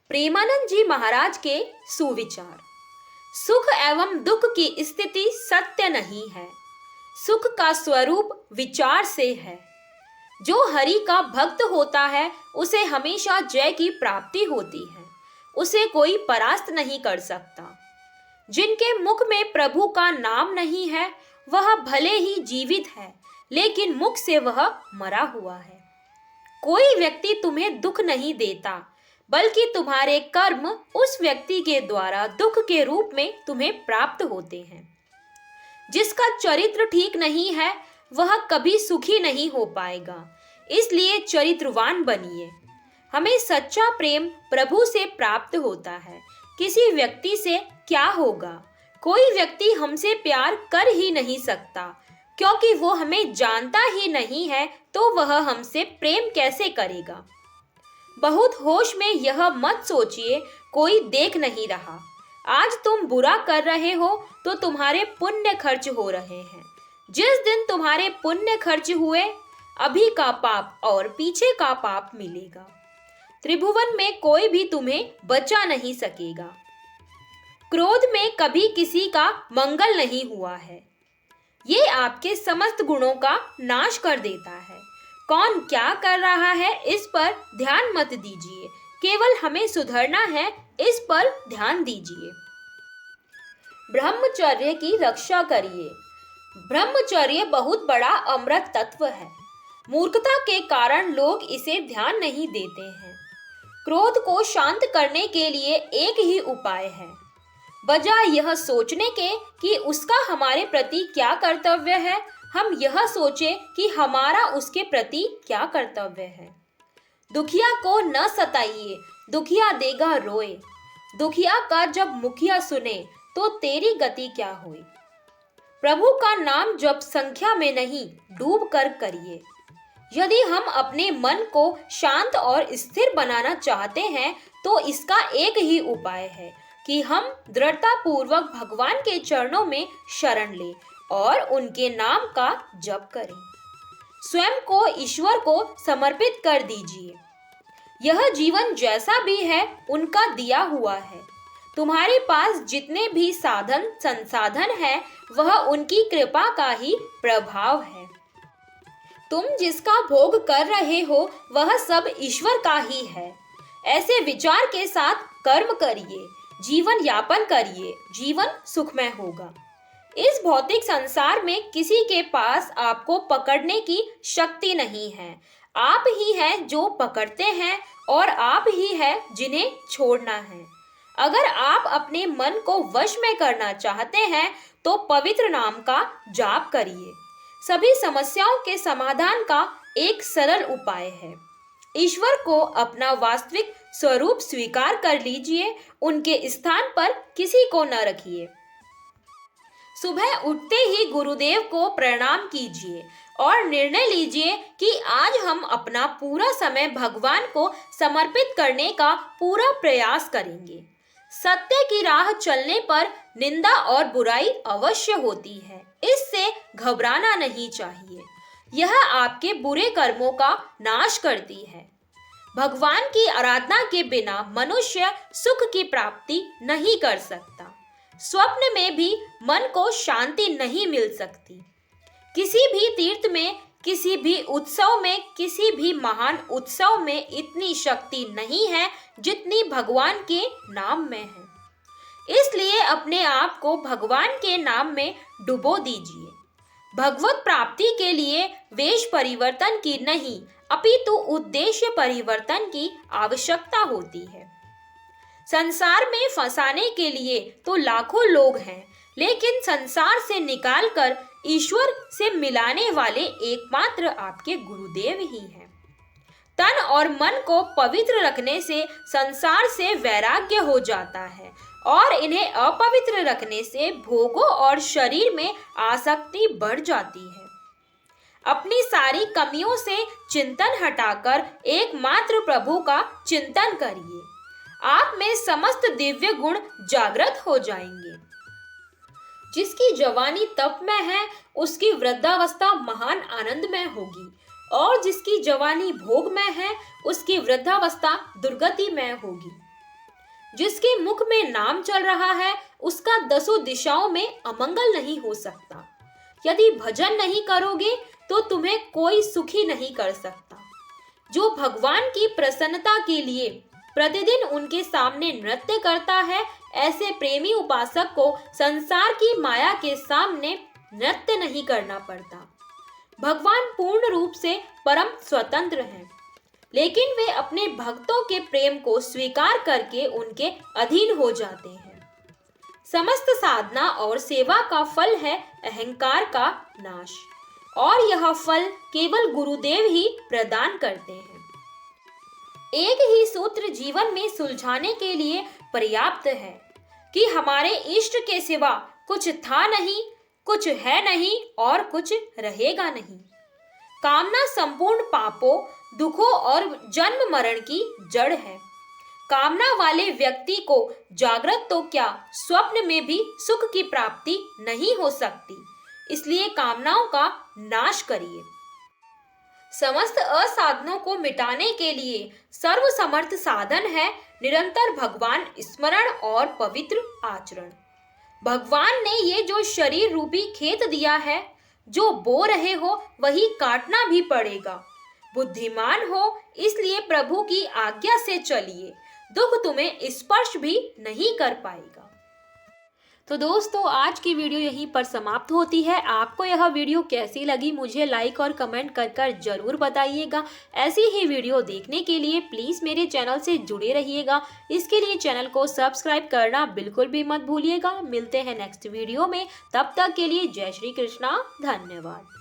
प्रेमानंद जी महाराज के सुविचार। सुख एवं दुख की स्थिति सत्य नहीं है, सुख का स्वरूप विचार से है। जो हरि का भक्त होता है उसे हमेशा जय की प्राप्ति होती है, उसे कोई परास्त नहीं कर सकता। जिनके मुख में प्रभु का नाम नहीं है वह भले ही जीवित है, लेकिन मुख से वह मरा हुआ है। कोई व्यक्ति तुम्हें दुख नहीं देता, बल्कि तुम्हारे कर्म उस व्यक्ति के द्वारा दुख के रूप में तुम्हें प्राप्त होते हैं। जिसका चरित्र ठीक नहीं है वह कभी सुखी नहीं हो पाएगा, इसलिए चरित्रवान बनिए। हमें सच्चा प्रेम प्रभु से प्राप्त होता है। किसी व्यक्ति से क्या होगा? कोई व्यक्ति हमसे प्यार कर ही नहीं सकता, क्योंकि वो हमें जानता ही नहीं है, तो वह हमसे प्रेम कैसे करेगा? बहुत होश में यह मत सोचिए कोई देख नहीं रहा। आज तुम बुरा कर रहे हो तो तुम्हारे पुण्य खर्च हो रहे हैं। जिस दिन तुम्हारे पुण्य खर्च हुए, अभी का पाप और पीछे का पाप मिलेगा। त्रिभुवन में कोई भी तुम्हें बचा नहीं सकेगा। क्रोध में कभी किसी का मंगल नहीं हुआ है। ये आपके समस्त गुणों का नाश कर देता है। कौन क्या कर रहा है इस पर ध्यान मत दीजिए, केवल हमें सुधरना है, इस पर ध्यान दीजिए। ब्रह्मचर्य की रक्षा करिए। ब्रह्मचर्य बहुत बड़ा अमृत तत्व है। मूर्खता के कारण लोग इसे ध्यान नहीं देते हैं। क्रोध को शांत करने के लिए एक ही उपाय है। बजाय यह सोचने के कि उसका हमारे प्रति क्या कर्तव्य है, हम यह सोचें कि हमारा उसके प्रति क्या कर्तव्य है। दुखिया को न सताइए, दुखिया देगा रोए। दुखिया का जब मुखिया सुने तो तेरी गति क्या हुई। प्रभु का नाम जब संख्या में नहीं, डूब कर करिए। यदि हम अपने मन को शांत और स्थिर बनाना चाहते हैं तो इसका एक ही उपाय है कि हम दृढ़ता पूर्वक भगवान के चरणों में शरण लें और उनके नाम का जप करें। स्वयं को ईश्वर को समर्पित कर दीजिए। यह जीवन जैसा भी है उनका दिया हुआ है। तुम्हारे पास जितने भी साधन संसाधन है वह उनकी कृपा का ही प्रभाव है। तुम जिसका भोग कर रहे हो वह सब ईश्वर का ही है। ऐसे विचार के साथ कर्म करिए, जीवन यापन करिए, जीवन सुखमय होगा। इस भौतिक संसार में किसी के पास आपको पकड़ने की शक्ति नहीं है। आप ही हैं जो पकड़ते हैं और आप ही हैं जिन्हें छोड़ना है। अगर आप अपने मन को वश में करना चाहते हैं तो पवित्र नाम का जाप करिए। सभी समस्याओं के समाधान का एक सरल उपाय है। ईश्वर को अपना वास्तविक स्वरूप स्वीकार कर लीजिए, उनके स्थान पर किसी को न रखिए। सुबह उठते ही गुरुदेव को प्रणाम कीजिए और निर्णय लीजिए कि आज हम अपना पूरा समय भगवान को समर्पित करने का पूरा प्रयास करेंगे। सत्य की राह चलने पर निंदा और बुराई अवश्य होती है, इससे घबराना नहीं चाहिए। यह आपके बुरे कर्मों का नाश करती है। भगवान की आराधना के बिना मनुष्य सुख की प्राप्ति नहीं कर सकता। स्वप्न में भी मन को शांति नहीं मिल सकती। किसी भी तीर्थ में, किसी भी उत्सव में, किसी भी महान उत्सव में इतनी शक्ति नहीं है जितनी भगवान के नाम में है। इसलिए अपने आप को भगवान के नाम में डुबो दीजिए। भगवत प्राप्ति के लिए वेश परिवर्तन की नहीं, अपितु उद्देश्य परिवर्तन की आवश्यकता होती है। संसार में फंसाने के लिए तो लाखों लोग हैं, लेकिन संसार से निकालकर ईश्वर से मिलाने वाले एकमात्र आपके गुरुदेव ही हैं। तन और मन को पवित्र रखने से संसार से वैराग्य हो जाता है और इन्हें अपवित्र रखने से भोगों और शरीर में आसक्ति बढ़ जाती है। अपनी सारी कमियों से चिंतन हटाकर एकमात्र प्रभु का चिंतन करिए। आप में समस्त दिव्य गुण जागृत हो जाएंगे। जिसकी जवानी तप में है उसकी वृद्धावस्था महान आनंद में होगी, और जिसकी जवानी भोग में है उसकी वृद्धावस्था दुर्गति में होगी। जिसके मुख में नाम चल रहा है उसका 10 दिशाओं में अमंगल नहीं हो सकता। यदि भजन नहीं करोगे तो तुम्हें कोई सुखी नहीं कर सकता। जो भगवान की प्रसन्नता के लिए प्रतिदिन उनके सामने नृत्य करता है, ऐसे प्रेमी उपासक को संसार की माया के सामने नृत्य नहीं करना पड़ता। भगवान पूर्ण रूप से परम स्वतंत्र हैं, लेकिन वे अपने भक्तों के प्रेम को स्वीकार करके उनके अधीन हो जाते हैं। समस्त साधना और सेवा का फल है अहंकार का नाश, और यह फल केवल गुरुदेव ही प्रदान करते हैं। एक ही सूत्र जीवन में सुलझाने के लिए पर्याप्त है कि हमारे इष्ट के सिवा कुछ था नहीं, कुछ है नहीं और कुछ रहेगा नहीं। कामना संपूर्ण पापों, दुखों और जन्म मरण की जड़ है। कामना वाले व्यक्ति को जागृत तो क्या, स्वप्न में भी सुख की प्राप्ति नहीं हो सकती। इसलिए कामनाओं का नाश करिए। समस्त असाधनों को मिटाने के लिए सर्वसमर्थ साधन है निरंतर भगवान स्मरण और पवित्र आचरण। भगवान ने ये जो शरीर रूपी खेत दिया है, जो बो रहे हो वही काटना भी पड़ेगा। बुद्धिमान हो इसलिए प्रभु की आज्ञा से चलिए, दुख तुम्हें स्पर्श भी नहीं कर पाएगा। तो दोस्तों, आज की वीडियो यहीं पर समाप्त होती है। आपको यह वीडियो कैसी लगी मुझे लाइक और कमेंट कर जरूर बताइएगा। ऐसी ही वीडियो देखने के लिए प्लीज़ मेरे चैनल से जुड़े रहिएगा। इसके लिए चैनल को सब्सक्राइब करना बिल्कुल भी मत भूलिएगा। मिलते हैं नेक्स्ट वीडियो में, तब तक के लिए जय श्री कृष्णा, धन्यवाद।